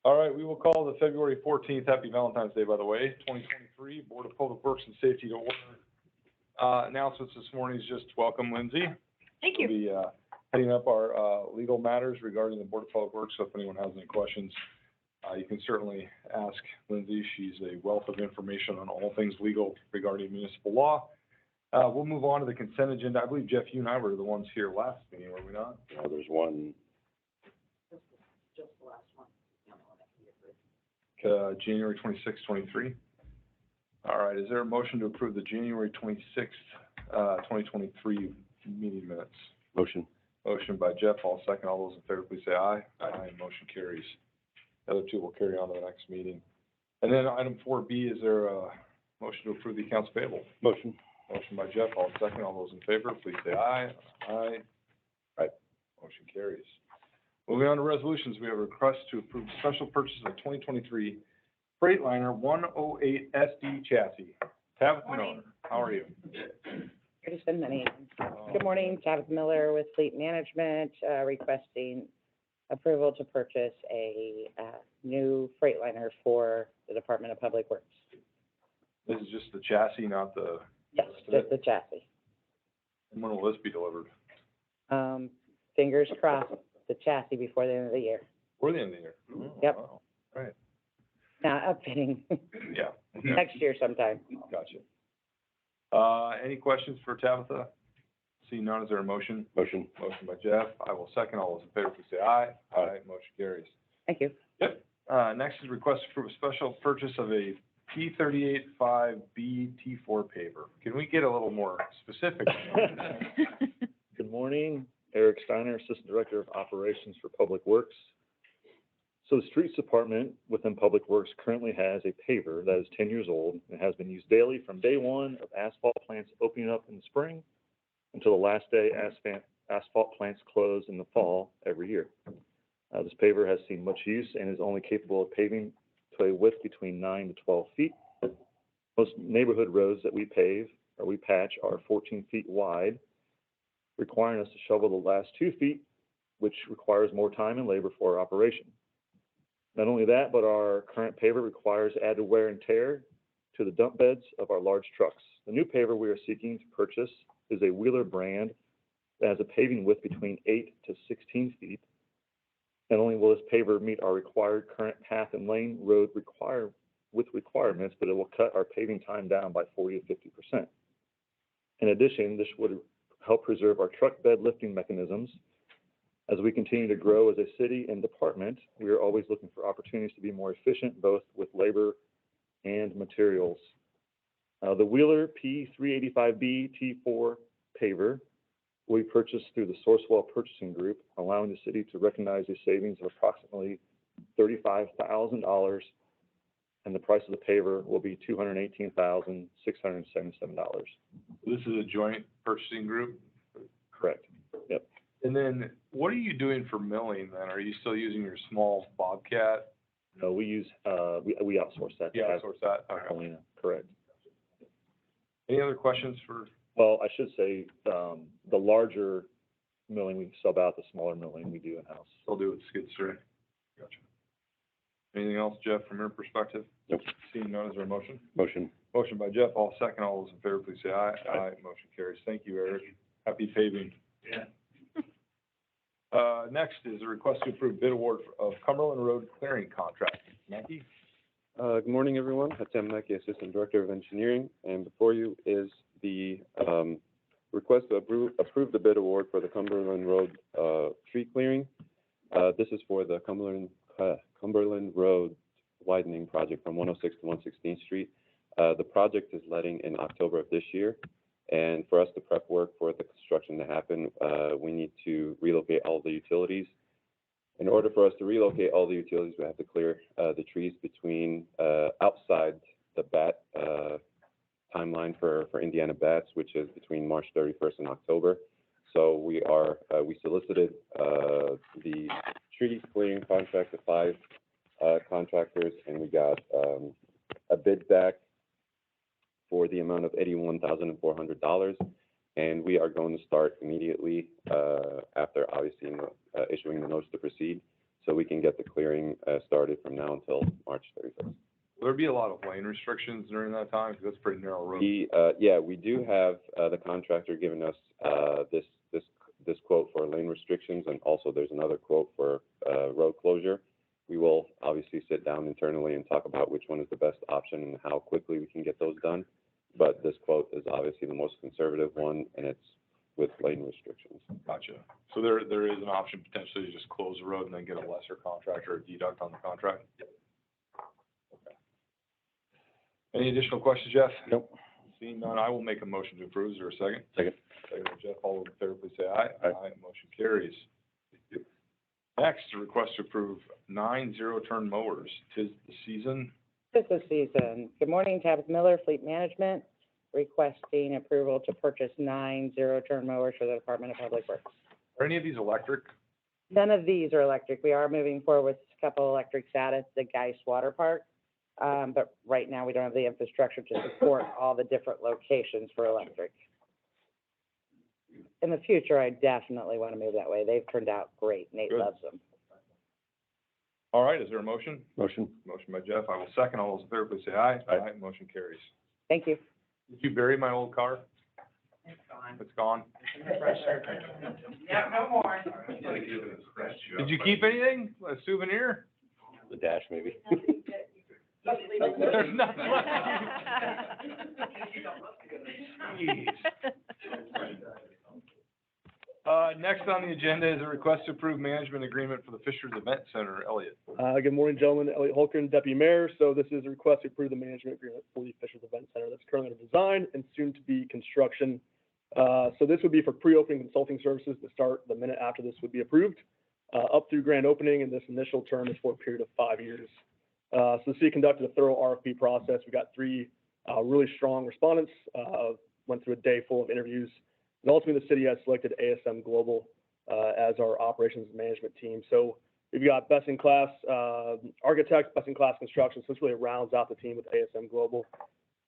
All right, we will call the February 14th, happy Valentine's Day, by the way, 2023, Board of Public Works and Safety to order. Announcements this morning is just welcome Lindsay. Thank you. We'll be heading up our legal matters regarding the Board of Public Works, so if anyone has any questions, you can certainly ask Lindsay. She's a wealth of information on all things legal regarding municipal law. We'll move on to the consent agenda. I believe, Jeff, you and I were the ones here last meeting, were we not? No, there's one. Just the last one. January 26th, 23. All right, is there a motion to approve the January 26th, 2023 meeting minutes? Motion. Motion by Jeff, all second. All those in favor, please say aye. Aye. Motion carries. The other two will carry on to the next meeting. And then item 4B, is there a motion to approve the accounts payable? Motion. Motion by Jeff, all second. All those in favor, please say aye. Aye. Aye. Motion carries. Moving on to resolutions, we have a request to approve special purchase of 2023 Freightliner 108 SD chassis. Tabitha Miller, how are you? There's been many. Good morning, Tabitha Miller with Fleet Management, requesting approval to purchase a new Freightliner for the Department of Public Works. This is just the chassis, not the... Yes, just the chassis. And when will this be delivered? Fingers crossed, the chassis before the end of the year. Before the end of the year? Oh, Yep. wow. Right. Not upfitting, Yeah. next year sometime. Gotcha. Any questions for Tabitha? Seeing none, is there a motion? Motion. Motion by Jeff. I will second. All those in favor, please say aye. Aye. Motion carries. Thank you. Yep. Next is request for a special purchase of a P38-5B T4 paver. Can we get a little more specific? Good morning, Eric Steiner, Assistant Director of Operations for Public Works. So the Streets Department within Public Works currently has a paver that is 10 years old and has been used daily from day one of asphalt plants opening up in the spring until the last day asphalt plants close in the fall every year. This paver has seen much use and is only capable of paving to a width between 9 to 12 feet. Most neighborhood roads that we pave or we patch are 14 feet wide, requiring us to shovel the last 2 feet, which requires more time and labor for our operation. Not only that, but our current paver requires added wear and tear to the dump beds of our large trucks. The new paver we are seeking to purchase is a Wheeler brand that has a paving width between 8 to 16 feet. Not only will this paver meet our required current path and lane road requirements, but it will cut our paving time down by 40 to 50%. In addition, this would help preserve our truck bed lifting mechanisms. As we continue to grow as a city and department, we are always looking for opportunities to be more efficient, both with labor and materials. The Wheeler P385B T4 paver we purchased through the Sourcewell Purchasing Group, allowing the city to recognize a savings of approximately $35,000, and the price of the paver will be $218,677. This is a joint purchasing group? Correct. Yep. And then what are you doing for milling then? Are you still using your small Bobcat? No, we use, we outsource that. You outsource that? Okay. Helena, correct. Any other questions for? Well, I should say, the larger milling we sub out, the smaller milling we do in-house. Still do it skid steer? Gotcha. Anything else, Jeff, from your perspective? Nope. Seeing none, is there a motion? Motion. Motion by Jeff, all second. All those in favor, please say aye. Aye. Motion carries. Thank you, Eric. Happy paving. Yeah. Next is a request to approve bid award of Cumberland Road clearing contract. Mackie? Good morning, everyone. Hatem Mackie, Assistant Director of Engineering, and before you is the request to approve the bid award for the Cumberland Road tree clearing. This is for the Cumberland Road widening project from 106 to 116th Street. The project is letting in October of this year, and for us to prep work for the construction to happen, we need to relocate all the utilities. In order for us to relocate all the utilities, we have to clear the trees between outside the bat timeline for Indiana bats, which is between March 31st and October. So we solicited the tree clearing contract to 5 contractors, and we got a bid back for the amount of $81,400, and we are going to start immediately after obviously issuing the notice to proceed. So we can get the clearing, started from now until March 31st. Will there be a lot of lane restrictions during that time? Because that's a pretty narrow road. We do have, the contractor giving us, this quote for lane restrictions, and also there's another quote for, road closure. We will obviously sit down internally and talk about which one is the best option and how quickly we can get those done. But this quote is obviously the most conservative one, and it's with lane restrictions. Gotcha. So there is an option potentially to just close the road and then get a lesser contract or a deduct on the contract? Okay. Any additional questions, Jeff? Nope. Seeing none, I will make a motion to approve. Is there a second? Second. Second by Jeff. All those in favor, please say aye. Aye. Motion carries. Next, a request to approve 9 zero-turn mowers. 'Tis the season. This is season. Good morning, Tabitha Miller, Fleet Management, requesting approval to purchase 9 zero-turn mowers for the Department of Public Works. Are any of these electric? None of these are electric. We are moving forward with a couple electrics out at the Geist Water Park. But right now, we don't have the infrastructure to support all the different locations for electric. In the future, I definitely want to move that way. They've turned out great. Nate Good. loves them. All right, is there a motion? Motion. Motion by Jeff. I will second. All those in favor, please say aye. Aye. Motion carries. Thank you. Did you bury my old car? It's gone. Yeah, no more. Did you keep anything? A souvenir? The dash, maybe. There's nothing left. Jeez. Next on the agenda is a request to approve management agreement for the Fishers Event Center. Elliot. Good morning, gentlemen. Elliot Holkern, Deputy Mayor. So this is a request to approve the management agreement for the Fishers Event Center that's currently under design and soon to be construction. So this would be for pre-opening consulting services to start the minute after this would be approved, up through grand opening, and this initial term is for a period of 5 years. So the city conducted a thorough RFP process. We got 3 really strong respondents, went through a day full of interviews. And ultimately, the city has selected ASM Global as our operations management team. So we've got best-in-class architects, best-in-class construction. So this really rounds out the team with ASM Global.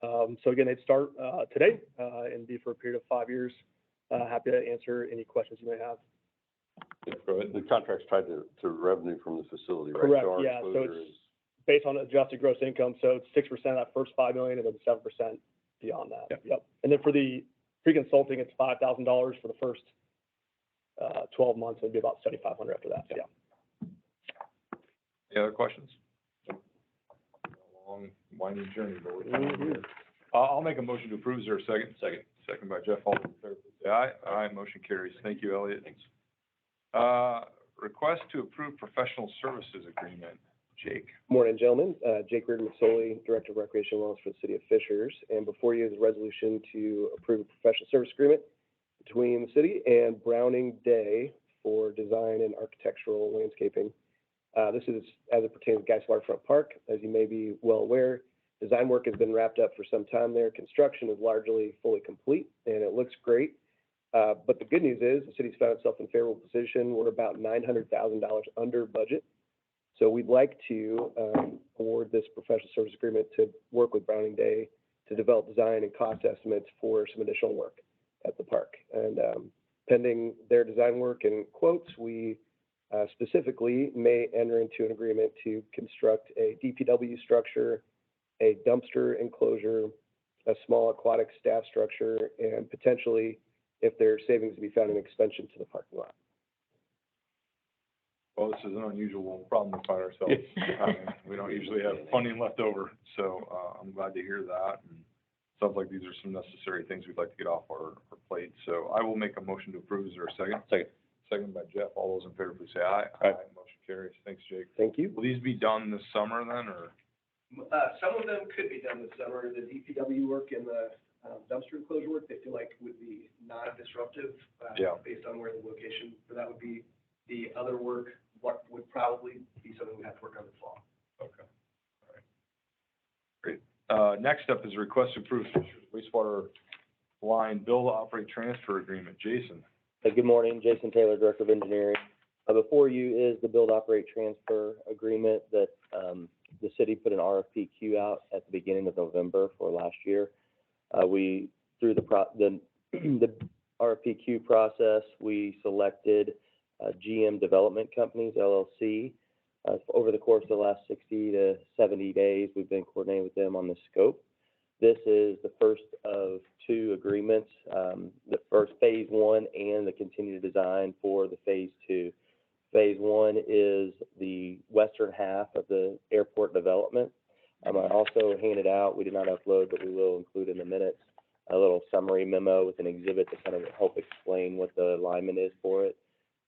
So again, they'd start today and be for a period of 5 years. Happy to answer any questions you may have. Go ahead. The contract's tied to revenue from the facility, right? Correct, So our yeah. So exposure it's is- based on adjusted gross income. So it's 6% of that first $5 million and then 7% beyond that. Yep. Yep. And then for the pre-consulting, it's $5,000 for the first 12 months. It'd be about $7,500 after that. Yep. Yeah. Any other questions? Long, winding journey, but we're coming Mhm. here. I'll make a motion to approve. Is there a second? Second. Second by Jeff. All in favor, please say aye. Aye. Motion carries. Thank you, Elliot. Thanks. Request to approve professional services agreement. Jake. Morning, gentlemen. Jake Reardon McSoley, Director of Recreation and Wellness for the City of Fishers. And before you is a resolution to approve a professional service agreement between the city and Browning Day for design and architectural landscaping. This is as it pertains to Geist Waterfront Park. As you may be well aware, design work has been wrapped up for some time there. Construction is largely fully complete, and it looks great. But the good news is the city's found itself in a favorable position. We're about $900,000 under budget. So we'd like to award this professional service agreement to work with Browning Day to develop design and cost estimates for some additional work at the park. And pending their design work and quotes, we specifically may enter into an agreement to construct a DPW structure, a dumpster enclosure, a small aquatic staff structure, and potentially, if there's savings to be found, an extension to the parking lot. Well, this is an unusual problem to find ourselves. We don't usually have funding left over, so I'm glad to hear that. And sounds like these are some necessary things we'd like to get off our plate. So I will make a motion to approve. Is there a second? Second. Second by Jeff. All those in favor, please say aye. Aye. Motion carries. Thanks, Jake. Thank you. Will these be done this summer then, or? Some of them could be done this summer. The DPW work and the dumpster enclosure work, they feel like would be non-disruptive, Yeah. based on where the location for that would be. The other work, what would probably be something we'd have to work on this fall. Okay. All right. Great. Next up is a request to approve wastewater line bill operate transfer agreement. Jason. Good morning, Jason Taylor, Director of Engineering. Before you is the build, operate, transfer agreement that the city put an RFPQ out at the beginning of November for last year. We, through the RFPQ process, we selected GM Development Companies, LLC, Over the course of the last 60 to 70 days, we've been coordinating with them on the scope. This is the first of two agreements, the first phase one and the continued design for the phase two. Phase one is the western half of the airport development. I also handed out, we did not upload, but we will include in the minutes, a little summary memo with an exhibit to kind of help explain what the alignment is for it.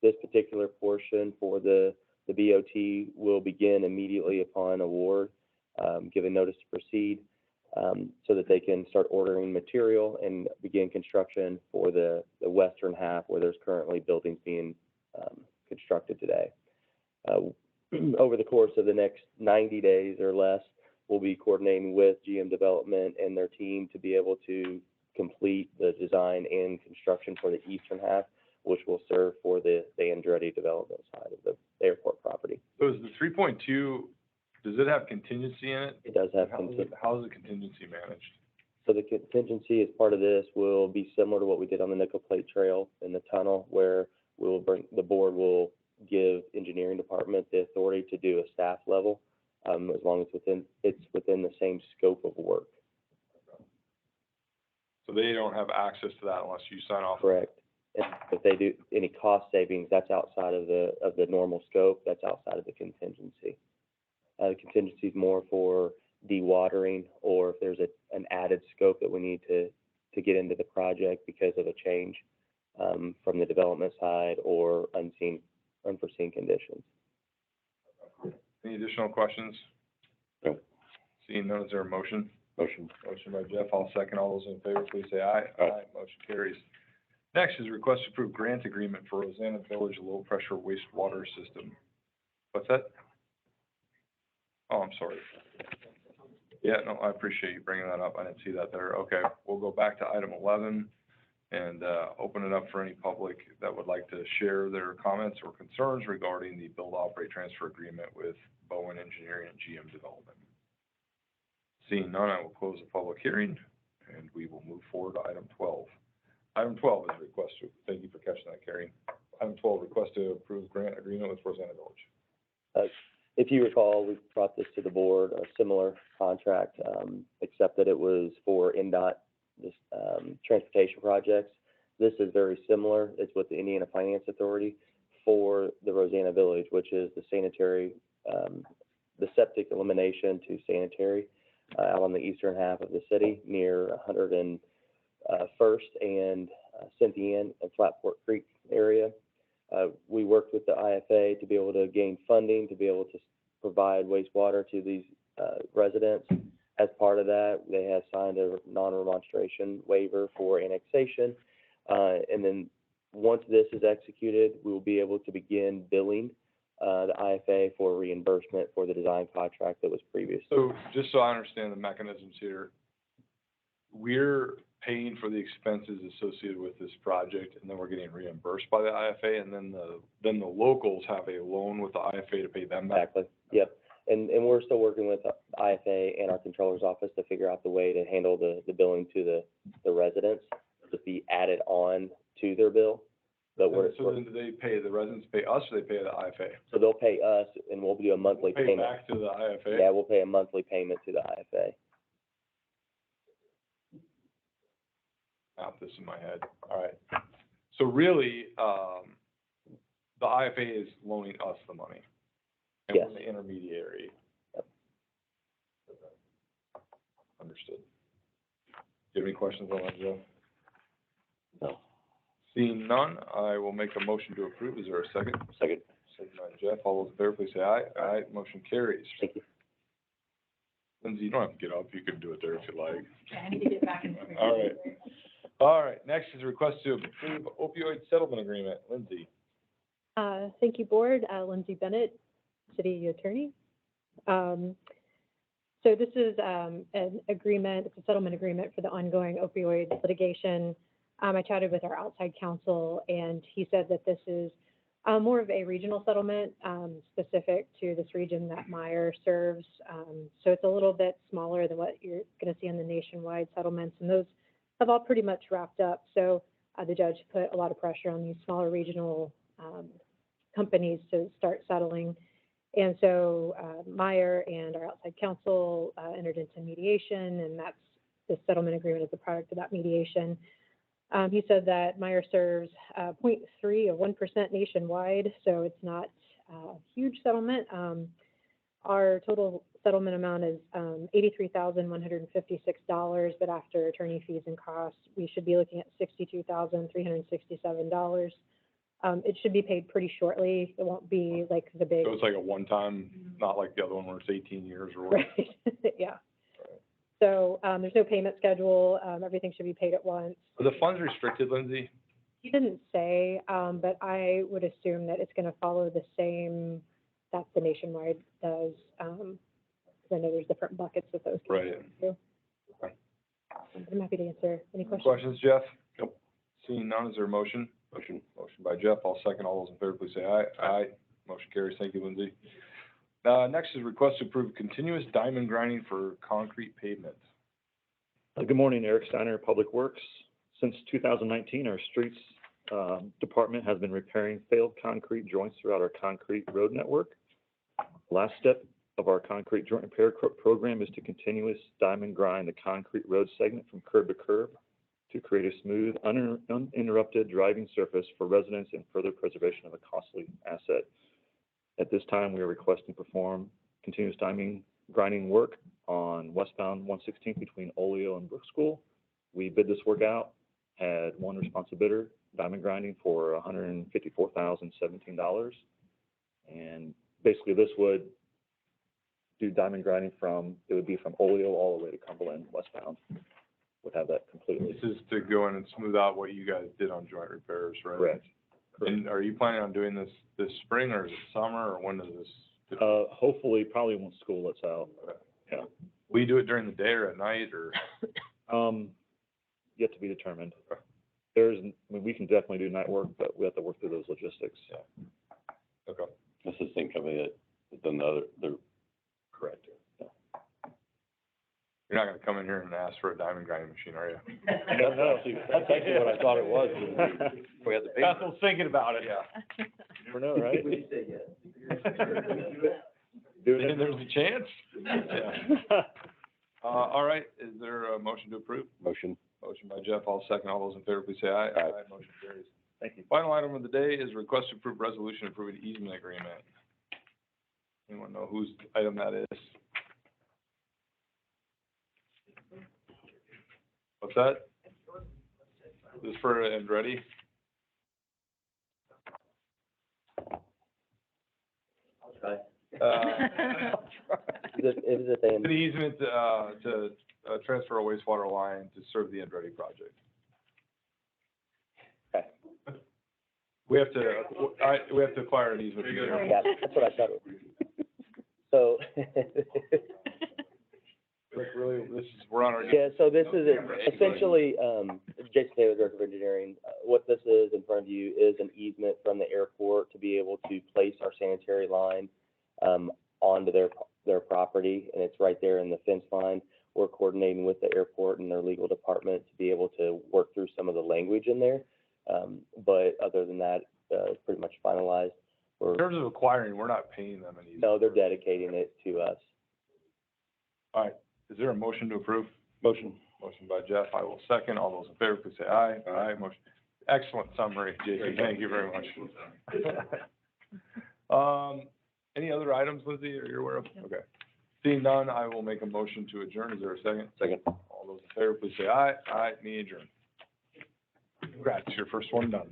This particular portion for the BOT will begin immediately upon award, given notice to proceed, so that they can start ordering material and begin construction for the western half where there's currently buildings being constructed today. Over the course of the next 90 days or less, we'll be coordinating with GM Development and their team to be able to complete the design and construction for the eastern half, which will serve for the Andretti development side of the airport property. So is the 3.2, does it have contingency in it? It does have How is the contingency managed? So the contingency as part of this will be similar to what we did on the Nickel Plate Trail in the tunnel, where the board will give engineering department the authority to do a staff level, as long as it's within the same scope of work. So they don't have access to that unless you sign off? Correct. And if they do any cost savings, that's outside of the normal scope, that's outside of the contingency. The contingency is more for dewatering, or if there's an added scope that we need to get into the project because of a change from the development side or unforeseen conditions. Any additional questions? No. Seeing none, is there a motion? Motion. Motion by Jeff, I'll second. All those in favor, please say aye. Aye. Motion carries. Next is request to approve grant agreement for Rosanna Village Low Pressure Wastewater System. What's that? Oh, I'm sorry. Yeah, no, I appreciate you bringing that up. I didn't see that there. Okay, we'll go back to item 11 and open it up for any public that would like to share their comments or concerns regarding the build, operate, transfer agreement with Bowen Engineering and GM Development. Seeing none, I will close the public hearing and we will move forward to item 12. Item 12 is request to, thank you for catching that, Carrie. Item 12, request to approve grant agreement with Rosanna Village. If you recall, we brought this to the board, a similar contract, except that it was for NDOT, transportation projects. This is very similar. It's with the Indiana Finance Authority for the Rosanna Village, which is the sanitary, the septic elimination to sanitary, out on the eastern half of the city near 101st and Cynthia and Flatport Creek area. We worked with the IFA to be able to gain funding, to be able to provide wastewater to these residents. As part of that, they have signed a non-remonstration waiver for annexation. And then once this is executed, we will be able to begin billing the IFA for reimbursement for the design contract that was previous. So just so I understand the mechanisms here, we're paying for the expenses associated with this project, and then we're getting reimbursed by the IFA, and then the locals have a loan with the IFA to pay them back? Exactly, yep. And we're still working with the IFA and our controller's office to figure out the way to handle the billing to the residents, to be added on to their bill. But So then do they pay, the residents pay us, or they pay the IFA? So they'll pay us, and we'll do a monthly Pay payment. back to the IFA? Yeah, we'll pay a monthly payment to the IFA. Out this in my head. All right. So really, the IFA is loaning us the money. And Yes. we're the intermediary. Yep. Understood. Do you have any questions on that, Joe? No. Seeing none, I will make a motion to approve. Is there a second? Second. Second by Jeff. All those in favor, please say aye. Aye. Motion carries. Thank you. Lindsay, you don't have to get up. You can do it there if you like. I need to get back in. All right. All right. Next is a request to approve opioid settlement agreement. Lindsay. Thank you, Board. Lindsay Bennett, City Attorney. So this is an agreement, it's a settlement agreement for the ongoing opioid litigation. I chatted with our outside counsel, and he said that this is more of a regional settlement specific to this region that Meyer serves. So it's a little bit smaller than what you're going to see in the nationwide settlements, and those have all pretty much wrapped up. So the judge put a lot of pressure on these smaller regional companies to start settling. And so, Meyer and our outside counsel, entered into mediation, and this settlement agreement is a product of that mediation. He said that Meyer serves, 0.3 of 1% nationwide, so it's not a huge settlement. Our total settlement amount is, $83,156, but after attorney fees and costs, we should be looking at $62,367. It should be paid pretty shortly. It won't be like the big. So it's like a one-time, not like the other one where it's 18 years or whatever. Right, yeah. So, there's no payment schedule, everything should be paid at once. Are the funds restricted, Lindsay? He didn't say, but I would assume that it's gonna follow the same that the Nationwide does, 'cause I know there's different buckets with those. Right. too. Okay. I'm happy to answer any questions. Questions, Jeff? Nope. Seeing none, is there a motion? Motion. Motion by Jeff, I'll second. All those in favor, please say aye. Aye. Motion carries. Thank you, Lindsay. Next is request to approve continuous diamond grinding for concrete pavement. Good morning, Eric Steiner, Public Works. Since 2019, our streets department has been repairing failed concrete joints throughout our concrete road network. Last step of our concrete joint repair program is to continuous diamond grind the concrete road segment from curb to curb to create a smooth, uninterrupted driving surface for residents and further preservation of a costly asset. At this time, we are requesting to perform continuous diamond grinding work on westbound 116th between Oleo and Brook School. We bid this work out, had one responsive bidder, diamond grinding for $154,017. And basically this would do diamond grinding it would be from Oleo all the way to Cumberland westbound. Would have that completely. This is to go in and smooth out what you guys did on joint repairs, right? Correct. And are you planning on doing this spring, or is it summer, or when does this? Hopefully, probably once school lets out. Yeah. Will you do it during the day or at night, or? Yet to be determined. We can definitely do night work, but we have to work through those logistics. Yeah. Okay. That's the same company that done the Correct. Yeah. You're not gonna come in here and ask for a diamond grinding machine, are you? That's actually what I thought it was. We had the That's what I was thinking about it. You never know, right? Would you say yes? Thinking there's a chance? Yeah. All right, is there a motion to approve? Motion. Motion by Jeff, I'll second. All those in favor, please say aye. Aye. Motion carries. Thank you. Final item of the day is request to approve resolution approving easement agreement. Anyone know whose item that is? What's that? This is for Andretti? Is it An easement, to transfer a wastewater line to serve the Andretti project. Okay. We have to acquire an easement. Yeah, that's what I thought. So, Like, really, we're on our. yeah, so this is essentially, Jason Taylor, Director of Engineering. What this is in front of you is an easement from the airport to be able to place our sanitary line, onto their property, and it's right there in the fence line. We're coordinating with the airport and their legal department to be able to work through some of the language in there. But other than that, it's pretty much finalized. In terms of acquiring, we're not paying them any. No, they're dedicating it to us. All right, is there a motion to approve? Motion. Motion by Jeff, I will second. All those in favor, please say aye. Aye. Motion. Excellent summary, Jason, thank you very much. Any other items, Lindsay, are you aware of? Okay. Seeing none, I will make a motion to adjourn. Is there a second? Second. All those in favor, please say aye. Aye, me adjourn. Congrats, your first one done.